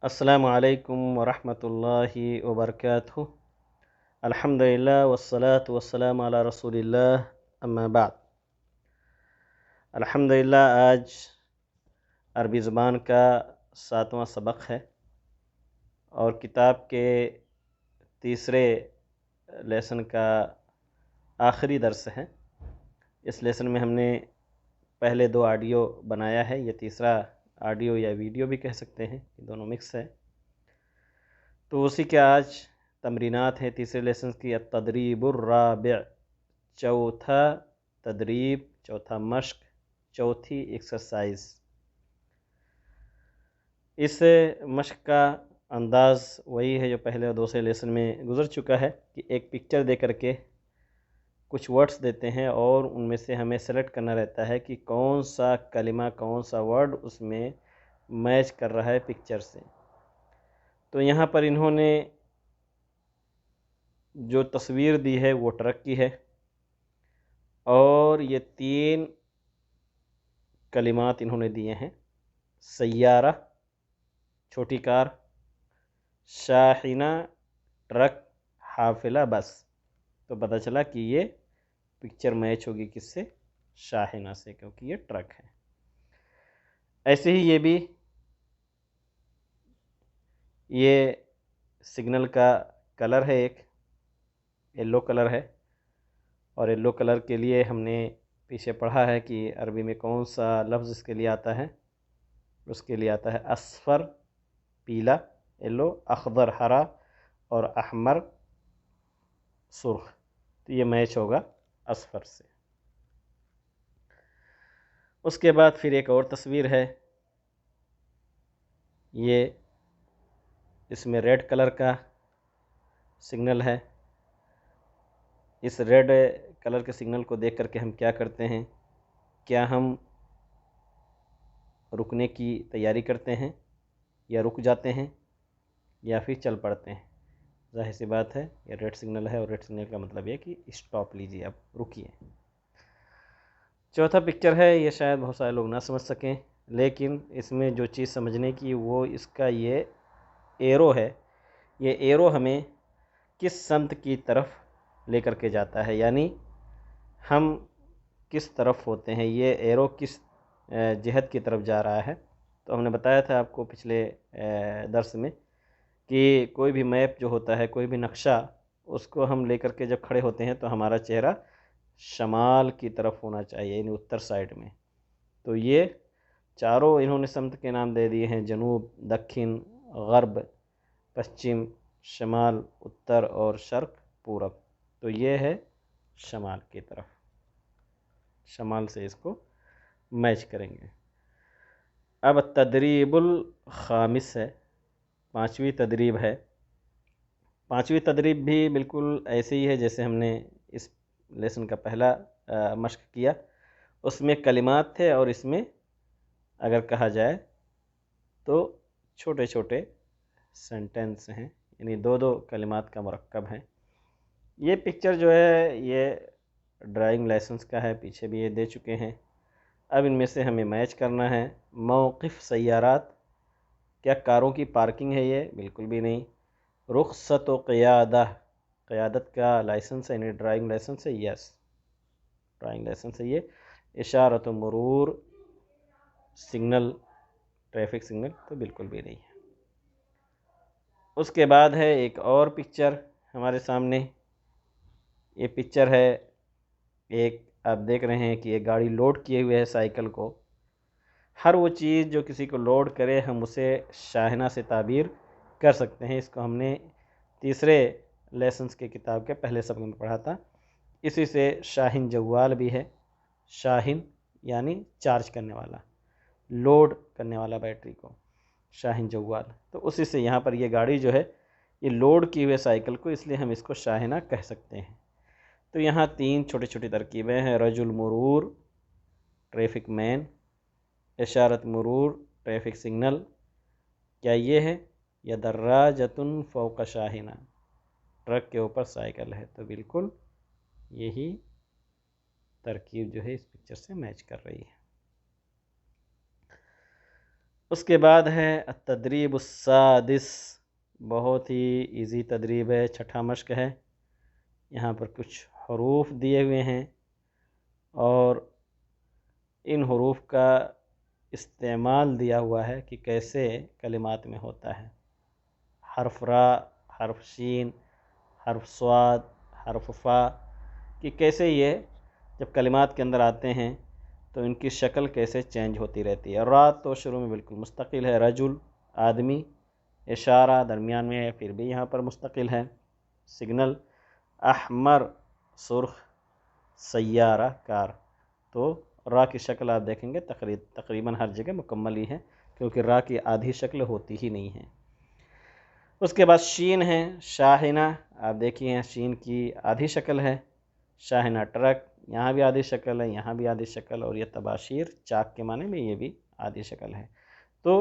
السلام علیکم ورحمۃ اللہ وبرکاتہ۔ الحمدللہ والصلاة والسلام علی رسول اللہ، اما بعد۔ الحمدللہ آج عربی زبان کا 7واں سبق ہے اور کتاب کے تیسرے لیسن کا آخری درس ہے۔ اس لیسن میں ہم نے پہلے 2 آڈیو بنایا ہے، یہ تیسرا آڈیو یا ویڈیو بھی کہہ سکتے ہیں، یہ دونوں مکس ہے۔ تو اسی کے آج تمرینات ہیں تیسرے لیسن کی۔ التدریب الرابع، چوتھا تدریب، چوتھا مشق، چوتھی ایکسرسائز۔ اس مشق کا انداز وہی ہے جو پہلے اور دوسرے لیسن میں گزر چکا ہے کہ ایک پکچر دے کر کے کچھ ورڈز دیتے ہیں اور ان میں سے ہمیں سلیکٹ کرنا رہتا ہے کہ کون سا کلمہ، کون سا ورڈ اس میں میچ کر رہا ہے پکچر سے۔ تو یہاں پر انہوں نے جو تصویر دی ہے وہ ٹرک کی ہے اور یہ 3 کلمات انہوں نے دیے ہیں: سیارہ چھوٹی کار، شاحنہ ٹرک، حافلہ بس۔ تو پتہ چلا کہ یہ پکچر میچ ہوگی کس سے؟ شاحنہ سے، کیونکہ یہ ٹرک ہے۔ ایسے ہی یہ سگنل کا کلر ہے، ایک یلو کلر ہے، اور یلو کلر کے لیے ہم نے پیچھے پڑھا ہے کہ عربی میں کون سا لفظ اس کے لیے آتا ہے۔ اس کے لیے آتا ہے اصفر پیلا، یلو، اخضر ہرا، اور احمر سرخ۔ تو یہ میچ ہوگا اصفر سے۔ اس کے بعد پھر ایک اور تصویر ہے، یہ اس میں ریڈ کلر کا سگنل ہے۔ اس ریڈ کلر کے سگنل کو دیکھ کر کے ہم کیا کرتے ہیں؟ کیا ہم رکنے کی تیاری کرتے ہیں یا رک جاتے ہیں یا پھر چل پڑتے ہیں؟ ظاہر سی بات ہے، یہ ریڈ سگنل ہے اور ریڈ سگنل کا مطلب یہ کہ اسٹاپ لیجیے، اب رکیے۔ چوتھا پکچر ہے، یہ شاید بہت سارے لوگ نہ سمجھ سکیں، لیکن اس میں جو چیز سمجھنے کی وہ اس کا یہ ایرو ہے۔ یہ ایرو ہمیں کس سمت کی طرف لے کر کے جاتا ہے، یعنی ہم کس طرف ہوتے ہیں، یہ ایرو کس جہت کی طرف جا رہا ہے۔ تو ہم نے بتایا تھا آپ کو پچھلے درس میں کہ کوئی بھی میپ جو ہوتا ہے، کوئی بھی نقشہ، اس کو ہم لے کر کے جب کھڑے ہوتے ہیں تو ہمارا چہرہ شمال کی طرف ہونا چاہیے، یعنی اتر سائڈ میں۔ تو یہ چاروں انہوں نے سمت کے نام دے دیے ہیں: جنوب، دکن، غرب، پشچم، شمال، اتر اور شرق، پورب۔ تو یہ ہے شمال کی طرف، شمال سے اس کو میچ کریں گے۔ اب تدریب الخامس ہے، 5ویں تدریب ہے۔ 5ویں تدریب بھی بالکل ایسے ہی ہے جیسے ہم نے اس لیسن کا پہلا مشق کیا۔ اس میں کلمات تھے اور اس میں اگر کہا جائے تو چھوٹے چھوٹے سینٹنس ہیں، یعنی 2 کلمات کا مرکب ہے۔ یہ پکچر جو ہے یہ ڈرائیونگ لائسنس کا ہے، پیچھے بھی یہ دے چکے ہیں۔ اب ان میں سے ہمیں میچ کرنا ہے۔ موقف سیارات، کیا کاروں کی پارکنگ ہے؟ یہ بالکل بھی نہیں۔ رخصت و قیادہ، قیادت کا لائسنس ہے، یعنی ڈرائیونگ لائسنس ہے، یس ڈرائیونگ لائسنس ہے یہ۔ اشارت و مرور، سگنل، ٹریفک سگنل، تو بالکل بھی نہیں ہے۔ اس کے بعد ہے ایک اور پکچر ہمارے سامنے۔ یہ پکچر ہے ایک، آپ دیکھ رہے ہیں کہ ایک گاڑی لوڈ کیے ہوئے ہے سائیکل کو۔ ہر وہ چیز جو کسی کو لوڈ کرے ہم اسے شاحنہ سے تعبیر کر سکتے ہیں۔ اس کو ہم نے تیسرے لیسنس کی کتاب کے پہلے سبق میں پڑھا تھا۔ اسی سے شاحن جوال بھی ہے، شاحن یعنی چارج کرنے والا، لوڈ کرنے والا بیٹری کو، شاحن جوال۔ تو اسی سے یہاں پر یہ گاڑی جو ہے یہ لوڈ کیے ہوئے سائیکل کو، اس لیے ہم اس کو شاحنہ کہہ سکتے ہیں۔ تو یہاں 3 چھوٹی چھوٹی ترکیبیں ہیں: رجل مرور، ٹریفک مین، اشارت مرور، ٹریفک سگنل۔ کیا یہ ہے؟ یا دراجۃ فوق شاحنہ، ٹرک کے اوپر سائیکل ہے۔ تو بالکل یہی ترکیب جو ہے اس پکچر سے میچ کر رہی ہے۔ اس کے بعد ہے التدریب السادس، بہت ہی ایزی تدریب ہے، چھٹا مشق ہے۔ یہاں پر کچھ حروف دیے ہوئے ہیں اور ان حروف کا استعمال دیا ہوا ہے کہ کیسے کلمات میں ہوتا ہے۔ حرف را، حرف شین، حرف صاد، حرف فا، کہ کیسے یہ جب کلمات کے اندر آتے ہیں تو ان کی شکل کیسے چینج ہوتی رہتی ہے۔ را تو شروع میں بالکل مستقل ہے، رجل آدمی، اشارہ درمیان میں ہے پھر بھی یہاں پر مستقل ہے، سگنل، احمر سرخ، سیارہ کار۔ تو را کی شکل آپ دیکھیں گے تقریباً ہر جگہ مکمل ہی ہے، کیونکہ را کی آدھی شکل ہوتی ہی نہیں ہے۔ اس کے بعد شین ہے، شاہنہ، آپ دیکھیے شین کی آدھی شکل ہے، شاہنہ ٹرک، یہاں بھی آدھی شکل ہے، یہاں بھی آدھی شکل، اور یہ تباشیر چاک کے معنی میں یہ بھی آدھی شکل ہے۔ تو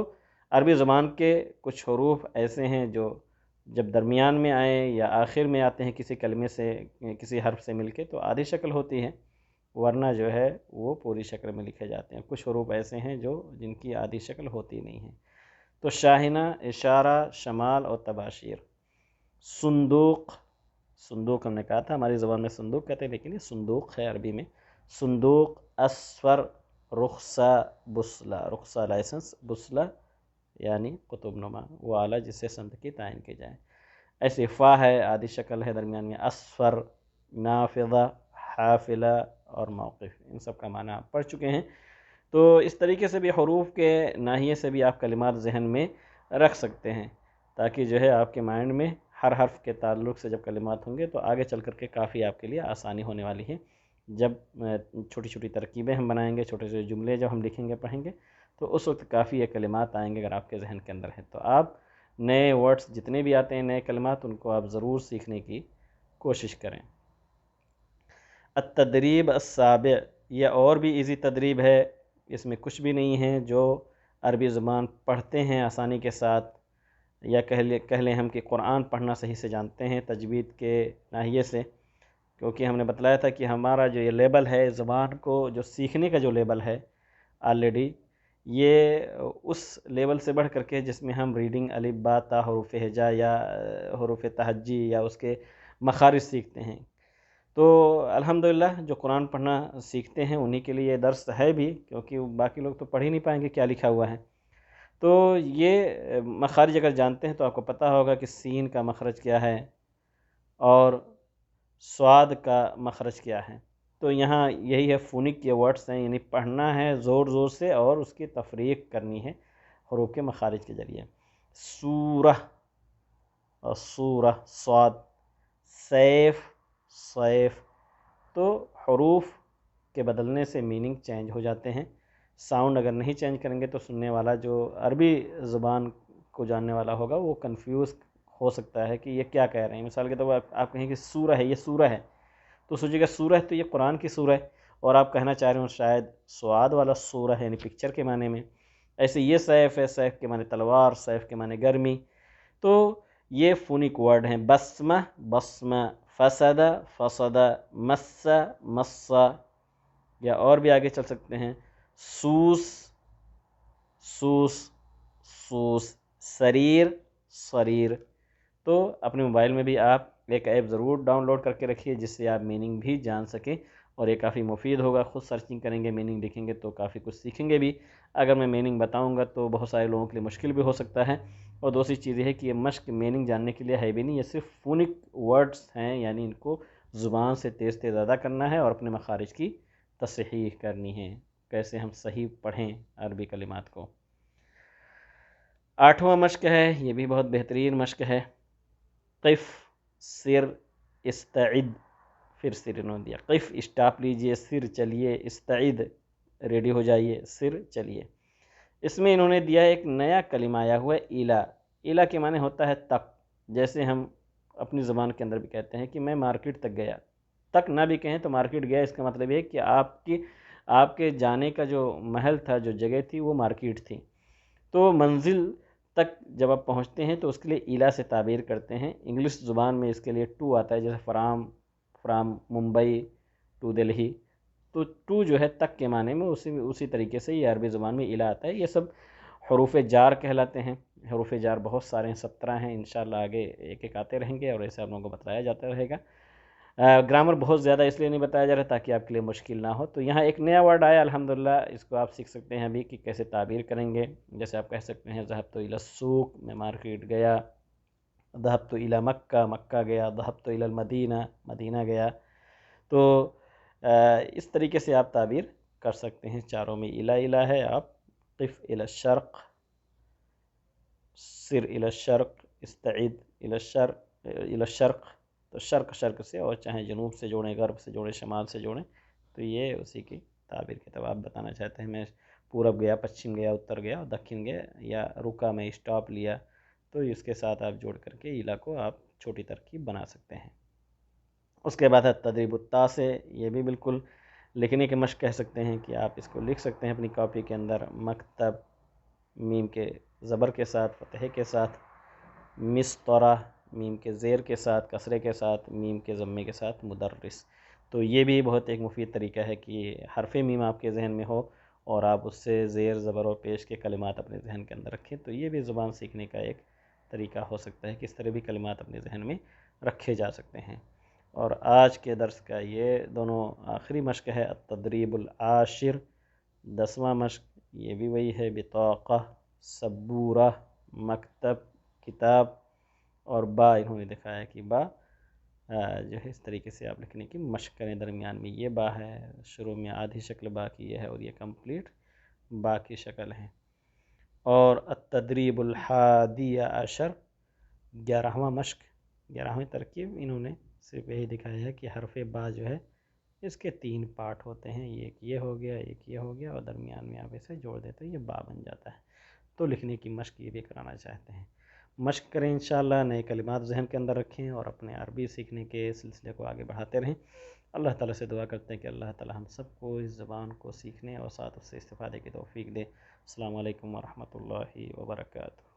عربی زبان کے کچھ حروف ایسے ہیں جو جب درمیان میں آئیں یا آخر میں آتے ہیں کسی کلمے سے، کسی حرف سے مل کے، تو آدھی شکل ہوتی ہے، ورنہ جو ہے وہ پوری شکل میں لکھے جاتے ہیں۔ کچھ حروف ایسے ہیں جن کی آدھی شکل ہوتی نہیں ہے۔ تو شاہنہ، اشارہ، شمال اور تباشیر۔ صندوق، صندوق ہم نے کہا تھا ہماری زبان میں صندوق کہتے ہیں، لیکن یہ صندوق ہے عربی میں۔ صندوق، اسفر، رخصہ، بسلہ، رخصہ لائسنس، بسلہ یعنی قطب نما، وہ آلہ جس سے سمت کی تعین کی جائے۔ ایسے فا ہے، آدھی شکل ہے درمیان میں، اسفر، نافذہ، حافلہ اور موقف، ان سب کا معنی آپ پڑھ چکے ہیں۔ تو اس طریقے سے بھی حروف کے ناحیے سے بھی آپ کلمات ذہن میں رکھ سکتے ہیں، تاکہ جو ہے آپ کے مائنڈ میں ہر حرف کے تعلق سے جب کلمات ہوں گے تو آگے چل کر کے کافی آپ کے لیے آسانی ہونے والی ہے۔ جب چھوٹی چھوٹی ترکیبیں ہم بنائیں گے، چھوٹے چھوٹے جملے جب ہم لکھیں گے پڑھیں گے، تو اس وقت کافی یہ کلمات آئیں گے اگر آپ کے ذہن کے اندر ہے۔ تو آپ نئے ورڈز جتنے بھی آتے ہیں، نئے کلمات، ان کو آپ ضرور سیکھنے کی کوشش کریں۔ التدریب السابع، یہ اور بھی ایزی تدریب ہے، اس میں کچھ بھی نہیں ہے۔ جو عربی زبان پڑھتے ہیں آسانی کے ساتھ، یا کہہ لیں ہم کہ قرآن پڑھنا صحیح سے جانتے ہیں تجوید کے ناحیے سے، کیونکہ ہم نے بتلایا تھا کہ ہمارا جو یہ لیبل ہے زبان کو جو سیکھنے کا جو لیبل ہے آلریڈی، یہ اس لیبل سے بڑھ کر کے جس میں ہم ریڈنگ الف با تا حروف ہجا یا حروف تہجی یا اس کے مخارج سیکھتے ہیں۔ تو الحمدللہ جو قرآن پڑھنا سیکھتے ہیں انہی کے لیے یہ درس ہے بھی، کیونکہ باقی لوگ تو پڑھ ہی نہیں پائیں گے کیا لکھا ہوا ہے۔ تو یہ مخارج اگر جانتے ہیں تو آپ کو پتہ ہوگا کہ سین کا مخرج کیا ہے اور صاد کا مخرج کیا ہے۔ تو یہاں یہی ہے، فونک کے ورڈز ہیں، یعنی پڑھنا ہے زور زور سے اور اس کی تفریق کرنی ہے حروف کے مخارج کے ذریعے۔ سورہ اور سورہ، صاد، سیف، سیف، تو حروف کے بدلنے سے میننگ چینج ہو جاتے ہیں۔ ساؤنڈ اگر نہیں چینج کریں گے تو سننے والا جو عربی زبان کو جاننے والا ہوگا وہ کنفیوز ہو سکتا ہے کہ یہ کیا کہہ رہے ہیں۔ مثال کے طور پر آپ کہیں کہ سورہ ہے، یہ سورہ ہے، تو سوچیے گا سورہ تو یہ قرآن کی سورہ ہے، اور آپ کہنا چاہ رہے ہوں شاید سواد والا سورہ ہے، یعنی پکچر کے معنی میں۔ ایسے یہ سیف ہے، سیف کے معنی تلوار، سیف کے معنی گرمی۔ تو یہ فونک ورڈ ہیں، بسمہ، بسمہ، فسد، فسد، مس، مسا، یا اور بھی آگے چل سکتے ہیں، سوس، سوس، سوس، سریر، سریر۔ تو اپنے موبائل میں بھی آپ ایک ایپ ضرور ڈاؤن لوڈ کر کے رکھیے جس سے آپ میننگ بھی جان سکیں، اور یہ کافی مفید ہوگا۔ خود سرچنگ کریں گے، میننگ لکھیں گے تو کافی کچھ سیکھیں گے بھی۔ اگر میں میننگ بتاؤں گا تو بہت سارے لوگوں کے لیے مشکل بھی ہو سکتا ہے۔ اور دوسری چیز یہ ہے کہ یہ مشق میننگ جاننے کے لیے ہے بھی نہیں، یہ صرف فونک ورڈز ہیں، یعنی ان کو زبان سے تیز تیز ادا کرنا ہے اور اپنے مخارج کی تصحیح کرنی ہے، کیسے ہم صحیح پڑھیں عربی کلمات کو۔ 8واں مشق ہے، یہ بھی بہت بہترین مشق ہے، قف، سر، استعد، پھر سر انہوں دیا، قف اسٹاپ لیجئے، سر چلیے، استعد ریڈی ہو جائیے، سر چلیے۔ اس میں انہوں نے دیا ایک نیا کلمہ آیا ہوا ہے، ایلا۔ ایلا کے معنی ہوتا ہے تک، جیسے ہم اپنی زبان کے اندر بھی کہتے ہیں کہ میں مارکیٹ تک گیا، تک نہ بھی کہیں تو مارکیٹ گیا، اس کا مطلب یہ ہے کہ آپ کے جانے کا جو محل تھا، جو جگہ تھی، وہ مارکیٹ تھی۔ تو منزل تک جب آپ پہنچتے ہیں تو اس کے لیے ایلا سے تعبیر کرتے ہیں۔ انگلش زبان میں اس کے لیے ٹو آتا ہے، جیسے فرام ممبئی ٹو دلہی، تو ٹو جو ہے تک کے معنی میں، اسی طریقے سے یہ عربی زبان میں ایلا آتا ہے۔ یہ سب حروف جار کہلاتے ہیں۔ حروف جار بہت سارے ہیں، 17 ہیں، انشاءاللہ آگے ایک ایک آتے رہیں گے اور ایسے آپ لوگوں کو بتایا جاتا رہے گا۔ گرامر بہت زیادہ اس لیے نہیں بتایا جا رہا تاکہ آپ کے لیے مشکل نہ ہو۔ تو یہاں ایک نیا ورڈ آیا الحمدللہ، اس کو آپ سیکھ سکتے ہیں ابھی کہ کیسے تعبیر کریں گے۔ جیسے آپ کہہ سکتے ہیں ذهبت الى السوق، میں مارکیٹ گیا، ذهبت الى مکہ، مکہ گیا، ذهبت الى المدینہ، مدینہ گیا۔ تو اس طریقے سے آپ تعبیر کر سکتے ہیں۔ چاروں میں الہ ہے، آپ قف الى الشرق، سر الى الشرق، استعد الى الشرق، الى الشرق، تو شرق سے، اور چاہیں جنوب سے جوڑیں، غرب سے جوڑیں، شمال سے جوڑیں، تو یہ اسی کی تعبیر کے طور آپ بتانا چاہتے ہیں میں پورب گیا، پچھم گیا، اتر گیا اور دکن گیا، یا رکا میں اسٹاپ لیا، تو اس کے ساتھ آپ جوڑ کر کے الہ کو آپ چھوٹی ترکیب بنا سکتے ہیں۔ اس کے بعد ہے تدریب التاسع، یہ بھی بالکل لکھنے کی مشق کہہ سکتے ہیں کہ آپ اس کو لکھ سکتے ہیں اپنی کاپی کے اندر۔ مکتب، میم کے زبر کے ساتھ، فتحے کے ساتھ، مسطرہ، میم کے زیر کے ساتھ، کسرے کے ساتھ، میم کے ضمے کے ساتھ، مدرس۔ تو یہ بھی بہت ایک مفید طریقہ ہے کہ حرف میم آپ کے ذہن میں ہو اور آپ اس سے زیر، زبر اور پیش کے کلمات اپنے ذہن کے اندر رکھیں، تو یہ بھی زبان سیکھنے کا ایک طریقہ ہو سکتا ہے کہ اس طرح بھی کلمات اپنے ذہن میں رکھے جا سکتے ہیں۔ اور آج کے درس کا یہ دونوں آخری مشق ہے التدریب العاشر، 10واں مشق، یہ بھی وہی ہے، بطاقہ، سبورہ، مکتب، کتاب، اور با انہوں نے دکھایا کہ با جو ہے اس طریقے سے آپ لکھنے کی مشق کریں۔ درمیان میں یہ با ہے، شروع میں آدھی شکل با کی یہ ہے اور یہ کمپلیٹ با کی شکل ہے۔ اور التدریب الحادی عشر، 11واں مشق، 11ویں ترکیب، انہوں نے صرف یہی دکھایا ہے کہ حرف با جو ہے اس کے 3 پارٹ ہوتے ہیں، ایک یہ ہو گیا، ایک یہ ہو گیا، اور درمیان میں آپ اسے جوڑ دیتے ہیں، یہ با بن جاتا ہے۔ تو لکھنے کی مشق یہ بھی کرانا چاہتے ہیں۔ مشق کریں انشاءاللہ، نئے کلمات ذہن کے اندر رکھیں اور اپنے عربی سیکھنے کے سلسلے کو آگے بڑھاتے رہیں۔ اللہ تعالیٰ سے دعا کرتے ہیں کہ اللہ تعالیٰ ہم سب کو اس زبان کو سیکھنے اور ساتھ اس سے استفادے کی توفیق دے۔ السلام علیکم ورحمۃ اللہ وبرکاتہ۔